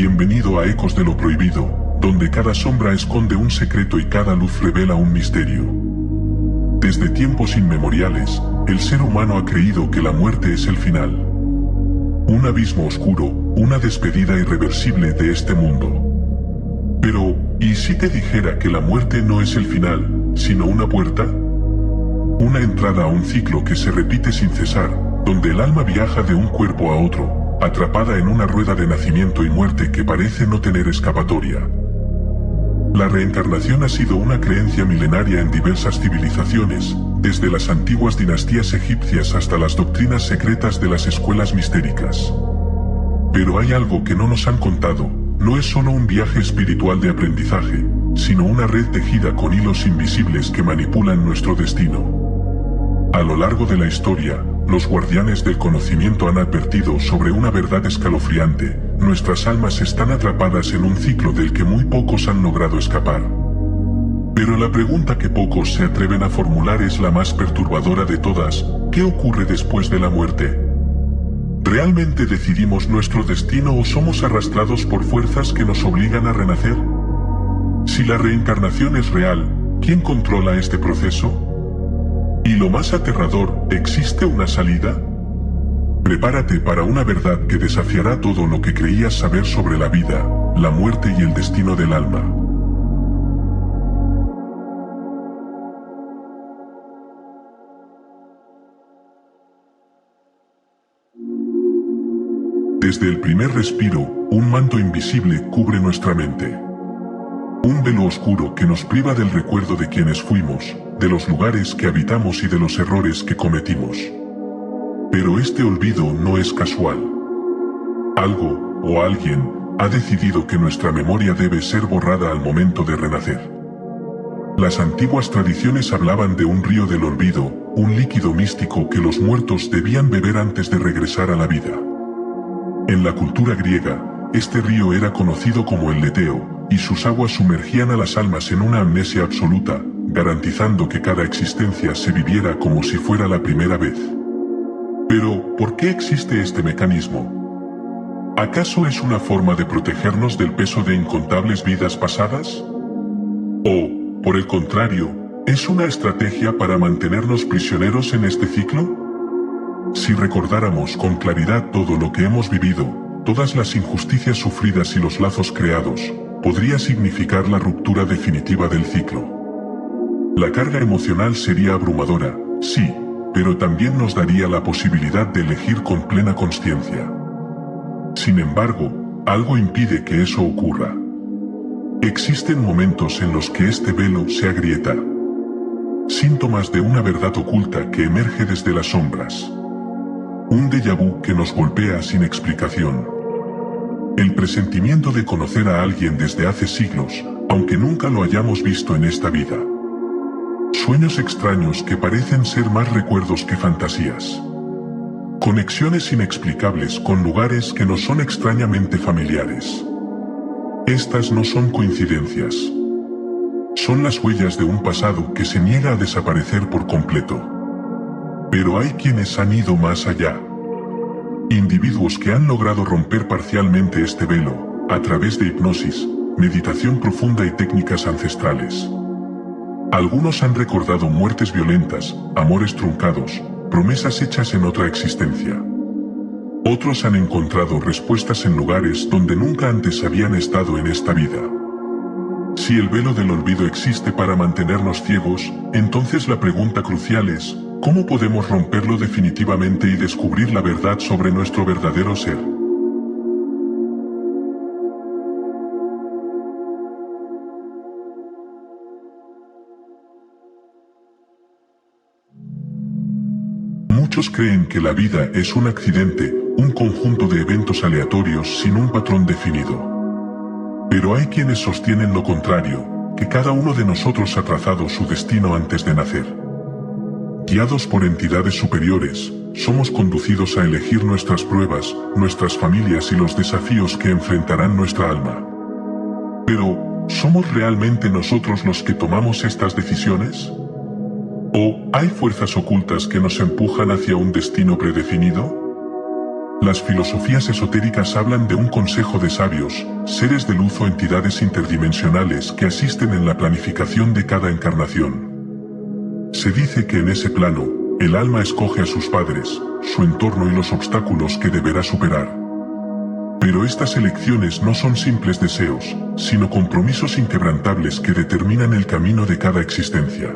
Bienvenido a Ecos de lo Prohibido, donde cada sombra esconde un secreto y cada luz revela un misterio. Desde tiempos inmemoriales, el ser humano ha creído que la muerte es el final. Un abismo oscuro, una despedida irreversible de este mundo. Pero, ¿y si te dijera que la muerte no es el final, sino una puerta? Una entrada a un ciclo que se repite sin cesar, donde el alma viaja de un cuerpo a otro, atrapada en una rueda de nacimiento y muerte que parece no tener escapatoria. La reencarnación ha sido una creencia milenaria en diversas civilizaciones, desde las antiguas dinastías egipcias hasta las doctrinas secretas de las escuelas mistéricas. Pero hay algo que no nos han contado, no es solo un viaje espiritual de aprendizaje, sino una red tejida con hilos invisibles que manipulan nuestro destino. A lo largo de la historia, los guardianes del conocimiento han advertido sobre una verdad escalofriante: nuestras almas están atrapadas en un ciclo del que muy pocos han logrado escapar. Pero la pregunta que pocos se atreven a formular es la más perturbadora de todas: ¿qué ocurre después de la muerte? ¿Realmente decidimos nuestro destino o somos arrastrados por fuerzas que nos obligan a renacer? Si la reencarnación es real, ¿quién controla este proceso? Y lo más aterrador, ¿existe una salida? Prepárate para una verdad que desafiará todo lo que creías saber sobre la vida, la muerte y el destino del alma. Desde el primer respiro, un manto invisible cubre nuestra mente. Un velo oscuro que nos priva del recuerdo de quienes fuimos, de los lugares que habitamos y de los errores que cometimos. Pero este olvido no es casual. Algo, o alguien, ha decidido que nuestra memoria debe ser borrada al momento de renacer. Las antiguas tradiciones hablaban de un río del olvido, un líquido místico que los muertos debían beber antes de regresar a la vida. En la cultura griega, este río era conocido como el Leteo, y sus aguas sumergían a las almas en una amnesia absoluta, garantizando que cada existencia se viviera como si fuera la primera vez. Pero, ¿por qué existe este mecanismo? ¿Acaso es una forma de protegernos del peso de incontables vidas pasadas? ¿O, por el contrario, es una estrategia para mantenernos prisioneros en este ciclo? Si recordáramos con claridad todo lo que hemos vivido, todas las injusticias sufridas y los lazos creados, podría significar la ruptura definitiva del ciclo. La carga emocional sería abrumadora, sí, pero también nos daría la posibilidad de elegir con plena conciencia. Sin embargo, algo impide que eso ocurra. Existen momentos en los que este velo se agrieta. Síntomas de una verdad oculta que emerge desde las sombras. Un déjà vu que nos golpea sin explicación. El presentimiento de conocer a alguien desde hace siglos, aunque nunca lo hayamos visto en esta vida. Sueños extraños que parecen ser más recuerdos que fantasías. Conexiones inexplicables con lugares que nos son extrañamente familiares. Estas no son coincidencias. Son las huellas de un pasado que se niega a desaparecer por completo. Pero hay quienes han ido más allá. Individuos que han logrado romper parcialmente este velo, a través de hipnosis, meditación profunda y técnicas ancestrales. Algunos han recordado muertes violentas, amores truncados, promesas hechas en otra existencia. Otros han encontrado respuestas en lugares donde nunca antes habían estado en esta vida. Si el velo del olvido existe para mantenernos ciegos, entonces la pregunta crucial es: ¿cómo podemos romperlo definitivamente y descubrir la verdad sobre nuestro verdadero ser? Muchos creen que la vida es un accidente, un conjunto de eventos aleatorios sin un patrón definido. Pero hay quienes sostienen lo contrario, que cada uno de nosotros ha trazado su destino antes de nacer. Guiados por entidades superiores, somos conducidos a elegir nuestras pruebas, nuestras familias y los desafíos que enfrentarán nuestra alma. Pero, ¿somos realmente nosotros los que tomamos estas decisiones? ¿O hay fuerzas ocultas que nos empujan hacia un destino predefinido? Las filosofías esotéricas hablan de un consejo de sabios, seres de luz o entidades interdimensionales que asisten en la planificación de cada encarnación. Se dice que en ese plano, el alma escoge a sus padres, su entorno y los obstáculos que deberá superar. Pero estas elecciones no son simples deseos, sino compromisos inquebrantables que determinan el camino de cada existencia.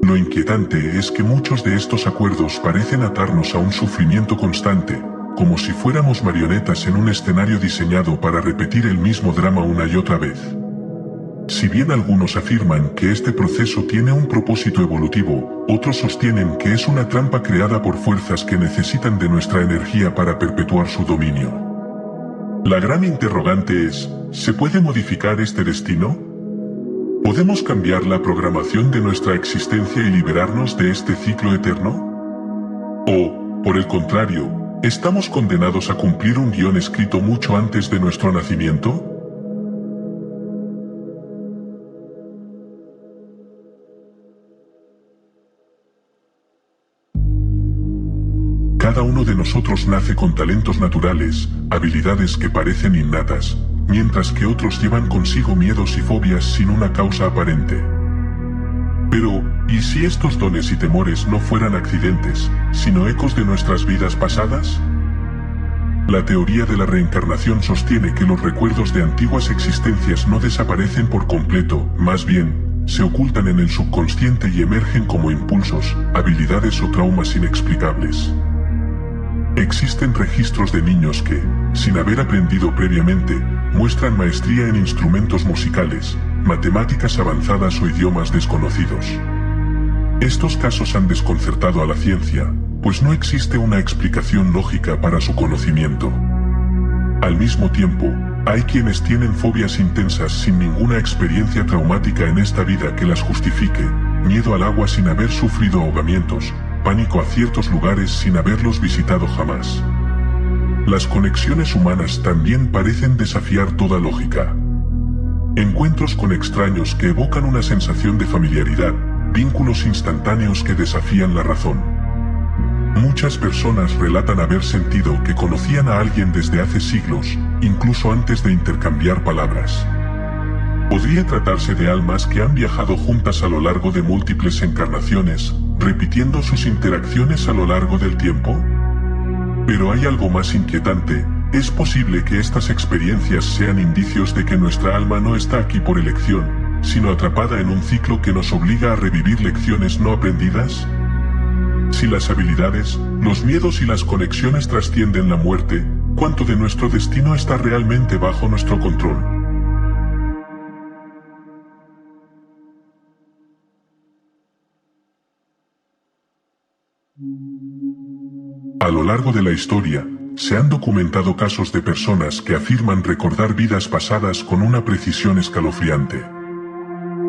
Lo inquietante es que muchos de estos acuerdos parecen atarnos a un sufrimiento constante, como si fuéramos marionetas en un escenario diseñado para repetir el mismo drama una y otra vez. Si bien algunos afirman que este proceso tiene un propósito evolutivo, otros sostienen que es una trampa creada por fuerzas que necesitan de nuestra energía para perpetuar su dominio. La gran interrogante es, ¿se puede modificar este destino? ¿Podemos cambiar la programación de nuestra existencia y liberarnos de este ciclo eterno? ¿O, por el contrario, estamos condenados a cumplir un guión escrito mucho antes de nuestro nacimiento? Cada uno de nosotros nace con talentos naturales, habilidades que parecen innatas, mientras que otros llevan consigo miedos y fobias sin una causa aparente. Pero, ¿y si estos dones y temores no fueran accidentes, sino ecos de nuestras vidas pasadas? La teoría de la reencarnación sostiene que los recuerdos de antiguas existencias no desaparecen por completo, más bien, se ocultan en el subconsciente y emergen como impulsos, habilidades o traumas inexplicables. Existen registros de niños que, sin haber aprendido previamente, muestran maestría en instrumentos musicales, matemáticas avanzadas o idiomas desconocidos. Estos casos han desconcertado a la ciencia, pues no existe una explicación lógica para su conocimiento. Al mismo tiempo, hay quienes tienen fobias intensas sin ninguna experiencia traumática en esta vida que las justifique, miedo al agua sin haber sufrido ahogamientos, pánico a ciertos lugares sin haberlos visitado jamás. Las conexiones humanas también parecen desafiar toda lógica. Encuentros con extraños que evocan una sensación de familiaridad, vínculos instantáneos que desafían la razón. Muchas personas relatan haber sentido que conocían a alguien desde hace siglos, incluso antes de intercambiar palabras. ¿Podría tratarse de almas que han viajado juntas a lo largo de múltiples encarnaciones, repitiendo sus interacciones a lo largo del tiempo? Pero hay algo más inquietante, ¿es posible que estas experiencias sean indicios de que nuestra alma no está aquí por elección, sino atrapada en un ciclo que nos obliga a revivir lecciones no aprendidas? Si las habilidades, los miedos y las conexiones trascienden la muerte, ¿cuánto de nuestro destino está realmente bajo nuestro control? A lo largo de la historia, se han documentado casos de personas que afirman recordar vidas pasadas con una precisión escalofriante.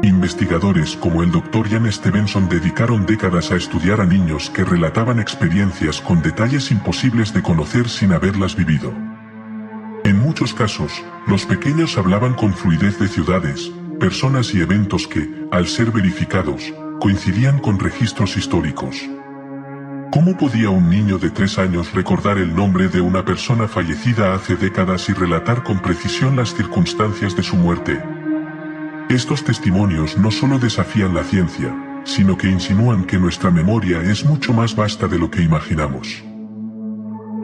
Investigadores como el Dr. Ian Stevenson dedicaron décadas a estudiar a niños que relataban experiencias con detalles imposibles de conocer sin haberlas vivido. En muchos casos, los pequeños hablaban con fluidez de ciudades, personas y eventos que, al ser verificados, coincidían con registros históricos. ¿Cómo podía un niño de 3 años recordar el nombre de una persona fallecida hace décadas y relatar con precisión las circunstancias de su muerte? Estos testimonios no solo desafían la ciencia, sino que insinúan que nuestra memoria es mucho más vasta de lo que imaginamos.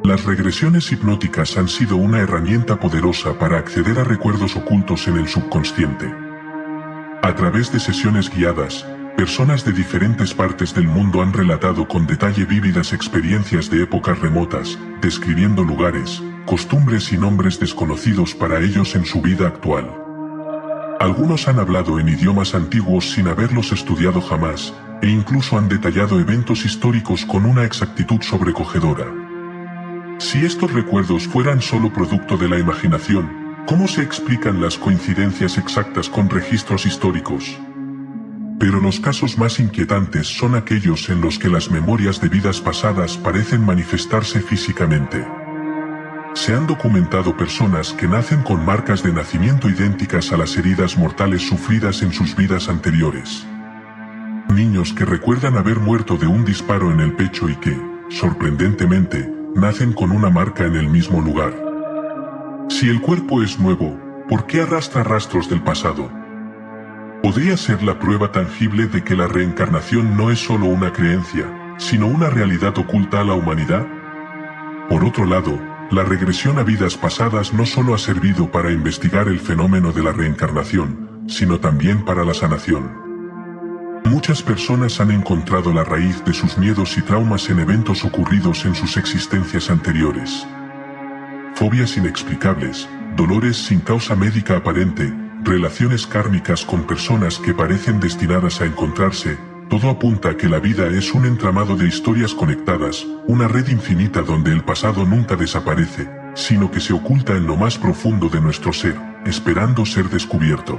Las regresiones hipnóticas han sido una herramienta poderosa para acceder a recuerdos ocultos en el subconsciente. A través de sesiones guiadas, personas de diferentes partes del mundo han relatado con detalle vívidas experiencias de épocas remotas, describiendo lugares, costumbres y nombres desconocidos para ellos en su vida actual. Algunos han hablado en idiomas antiguos sin haberlos estudiado jamás, e incluso han detallado eventos históricos con una exactitud sobrecogedora. Si estos recuerdos fueran solo producto de la imaginación, ¿cómo se explican las coincidencias exactas con registros históricos? Pero los casos más inquietantes son aquellos en los que las memorias de vidas pasadas parecen manifestarse físicamente. Se han documentado personas que nacen con marcas de nacimiento idénticas a las heridas mortales sufridas en sus vidas anteriores. Niños que recuerdan haber muerto de un disparo en el pecho y que, sorprendentemente, nacen con una marca en el mismo lugar. Si el cuerpo es nuevo, ¿por qué arrastra rastros del pasado? ¿Podría ser la prueba tangible de que la reencarnación no es solo una creencia, sino una realidad oculta a la humanidad? Por otro lado, la regresión a vidas pasadas no solo ha servido para investigar el fenómeno de la reencarnación, sino también para la sanación. Muchas personas han encontrado la raíz de sus miedos y traumas en eventos ocurridos en sus existencias anteriores. Fobias inexplicables, dolores sin causa médica aparente, relaciones kármicas con personas que parecen destinadas a encontrarse, todo apunta a que la vida es un entramado de historias conectadas, una red infinita donde el pasado nunca desaparece, sino que se oculta en lo más profundo de nuestro ser, esperando ser descubierto.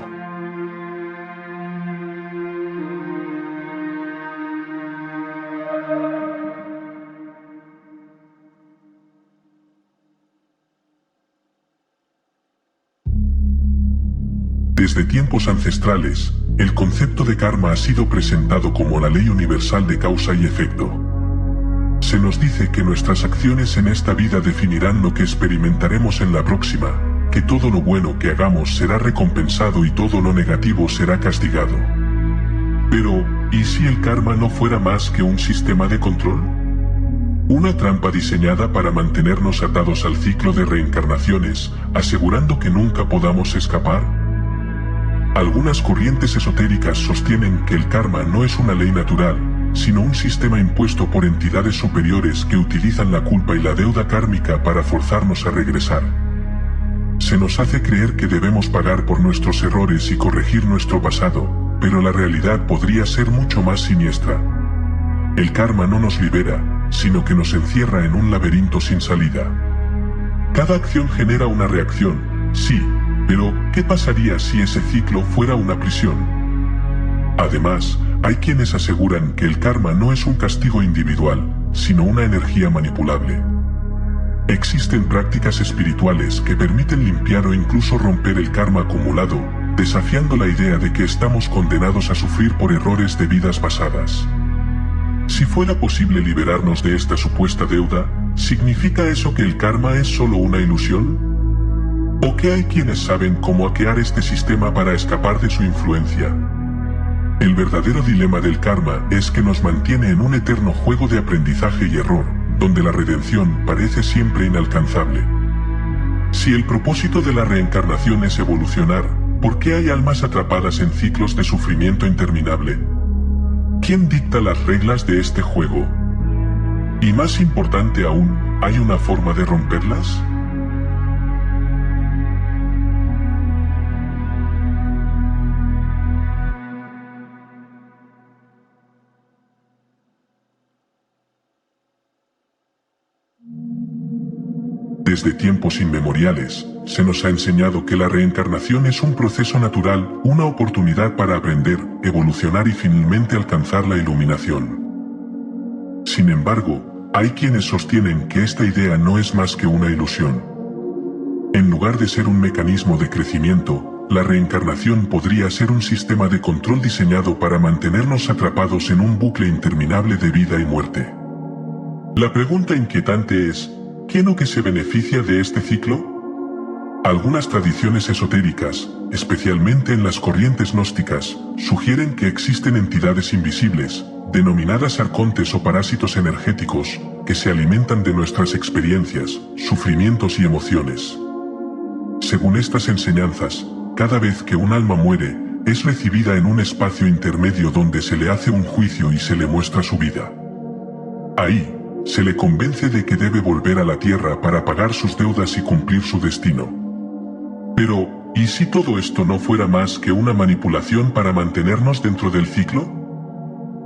Desde tiempos ancestrales, el concepto de karma ha sido presentado como la ley universal de causa y efecto. Se nos dice que nuestras acciones en esta vida definirán lo que experimentaremos en la próxima, que todo lo bueno que hagamos será recompensado y todo lo negativo será castigado. Pero, ¿y si el karma no fuera más que un sistema de control? Una trampa diseñada para mantenernos atados al ciclo de reencarnaciones, asegurando que nunca podamos escapar. Algunas corrientes esotéricas sostienen que el karma no es una ley natural, sino un sistema impuesto por entidades superiores que utilizan la culpa y la deuda kármica para forzarnos a regresar. Se nos hace creer que debemos pagar por nuestros errores y corregir nuestro pasado, pero la realidad podría ser mucho más siniestra. El karma no nos libera, sino que nos encierra en un laberinto sin salida. Cada acción genera una reacción, sí. Pero, ¿qué pasaría si ese ciclo fuera una prisión? Además, hay quienes aseguran que el karma no es un castigo individual, sino una energía manipulable. Existen prácticas espirituales que permiten limpiar o incluso romper el karma acumulado, desafiando la idea de que estamos condenados a sufrir por errores de vidas pasadas. Si fuera posible liberarnos de esta supuesta deuda, ¿significa eso que el karma es solo una ilusión? ¿O que hay quienes saben cómo hackear este sistema para escapar de su influencia? El verdadero dilema del karma es que nos mantiene en un eterno juego de aprendizaje y error, donde la redención parece siempre inalcanzable. Si el propósito de la reencarnación es evolucionar, ¿por qué hay almas atrapadas en ciclos de sufrimiento interminable? ¿Quién dicta las reglas de este juego? Y más importante aún, ¿hay una forma de romperlas? Desde tiempos inmemoriales, se nos ha enseñado que la reencarnación es un proceso natural, una oportunidad para aprender, evolucionar y finalmente alcanzar la iluminación. Sin embargo, hay quienes sostienen que esta idea no es más que una ilusión. En lugar de ser un mecanismo de crecimiento, la reencarnación podría ser un sistema de control diseñado para mantenernos atrapados en un bucle interminable de vida y muerte. La pregunta inquietante es, ¿quién o qué se beneficia de este ciclo? Algunas tradiciones esotéricas, especialmente en las corrientes gnósticas, sugieren que existen entidades invisibles, denominadas arcontes o parásitos energéticos, que se alimentan de nuestras experiencias, sufrimientos y emociones. Según estas enseñanzas, cada vez que un alma muere, es recibida en un espacio intermedio donde se le hace un juicio y se le muestra su vida. Ahí, se le convence de que debe volver a la tierra para pagar sus deudas y cumplir su destino. Pero, ¿y si todo esto no fuera más que una manipulación para mantenernos dentro del ciclo?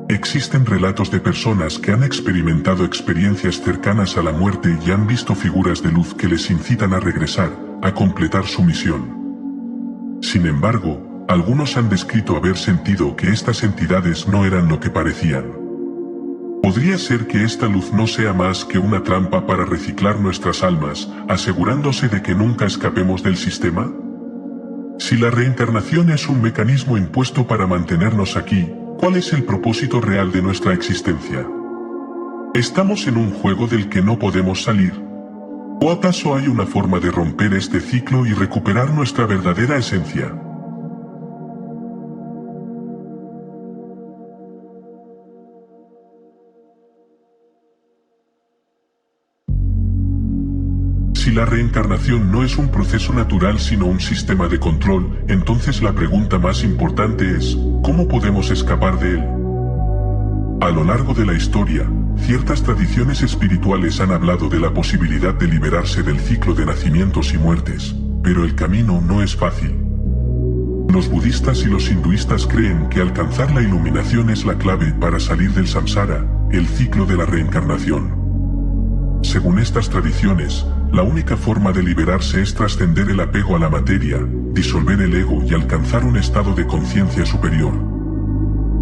Existen relatos de personas que han experimentado experiencias cercanas a la muerte y han visto figuras de luz que les incitan a regresar, a completar su misión. Sin embargo, algunos han descrito haber sentido que estas entidades no eran lo que parecían. ¿Podría ser que esta luz no sea más que una trampa para reciclar nuestras almas, asegurándose de que nunca escapemos del sistema? Si la reencarnación es un mecanismo impuesto para mantenernos aquí, ¿cuál es el propósito real de nuestra existencia? ¿Estamos en un juego del que no podemos salir? ¿O acaso hay una forma de romper este ciclo y recuperar nuestra verdadera esencia? Si la reencarnación no es un proceso natural sino un sistema de control, entonces la pregunta más importante es, ¿cómo podemos escapar de él? A lo largo de la historia, ciertas tradiciones espirituales han hablado de la posibilidad de liberarse del ciclo de nacimientos y muertes, pero el camino no es fácil. Los budistas y los hinduistas creen que alcanzar la iluminación es la clave para salir del samsara, el ciclo de la reencarnación. Según estas tradiciones, la única forma de liberarse es trascender el apego a la materia, disolver el ego y alcanzar un estado de conciencia superior.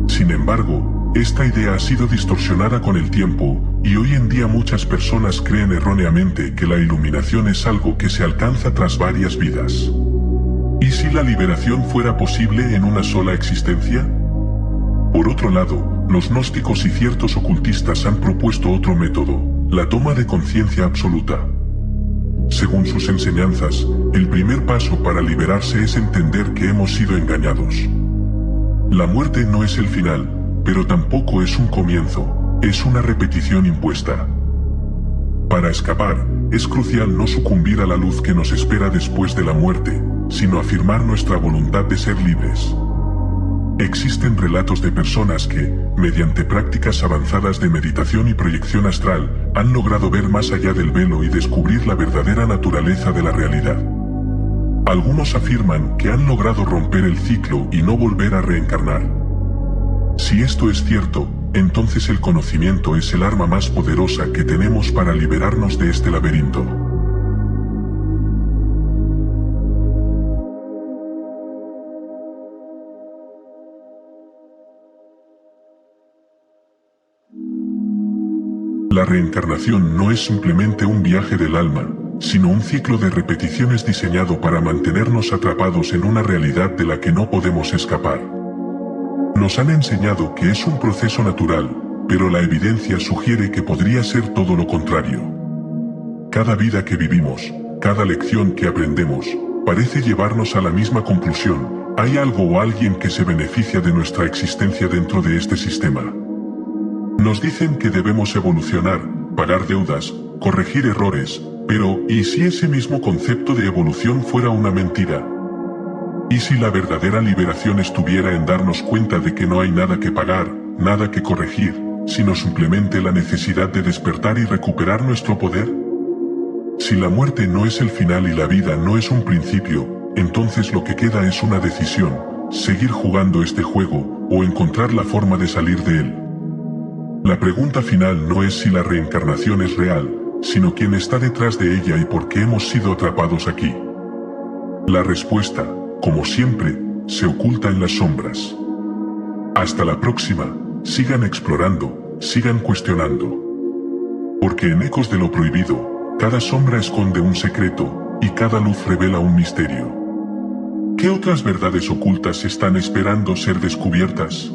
Sin embargo, esta idea ha sido distorsionada con el tiempo, y hoy en día muchas personas creen erróneamente que la iluminación es algo que se alcanza tras varias vidas. ¿Y si la liberación fuera posible en una sola existencia? Por otro lado, los gnósticos y ciertos ocultistas han propuesto otro método, la toma de conciencia absoluta. Según sus enseñanzas, el primer paso para liberarse es entender que hemos sido engañados. La muerte no es el final, pero tampoco es un comienzo, es una repetición impuesta. Para escapar, es crucial no sucumbir a la luz que nos espera después de la muerte, sino afirmar nuestra voluntad de ser libres. Existen relatos de personas que, mediante prácticas avanzadas de meditación y proyección astral, han logrado ver más allá del velo y descubrir la verdadera naturaleza de la realidad. Algunos afirman que han logrado romper el ciclo y no volver a reencarnar. Si esto es cierto, entonces el conocimiento es el arma más poderosa que tenemos para liberarnos de este laberinto. La reencarnación no es simplemente un viaje del alma, sino un ciclo de repeticiones diseñado para mantenernos atrapados en una realidad de la que no podemos escapar. Nos han enseñado que es un proceso natural, pero la evidencia sugiere que podría ser todo lo contrario. Cada vida que vivimos, cada lección que aprendemos, parece llevarnos a la misma conclusión: hay algo o alguien que se beneficia de nuestra existencia dentro de este sistema. Nos dicen que debemos evolucionar, pagar deudas, corregir errores, pero ¿y si ese mismo concepto de evolución fuera una mentira? ¿Y si la verdadera liberación estuviera en darnos cuenta de que no hay nada que pagar, nada que corregir, sino simplemente la necesidad de despertar y recuperar nuestro poder? Si la muerte no es el final y la vida no es un principio, entonces lo que queda es una decisión: seguir jugando este juego, o encontrar la forma de salir de él. La pregunta final no es si la reencarnación es real, sino quién está detrás de ella y por qué hemos sido atrapados aquí. La respuesta, como siempre, se oculta en las sombras. Hasta la próxima, sigan explorando, sigan cuestionando. Porque en Ecos de lo Prohibido, cada sombra esconde un secreto, y cada luz revela un misterio. ¿Qué otras verdades ocultas están esperando ser descubiertas?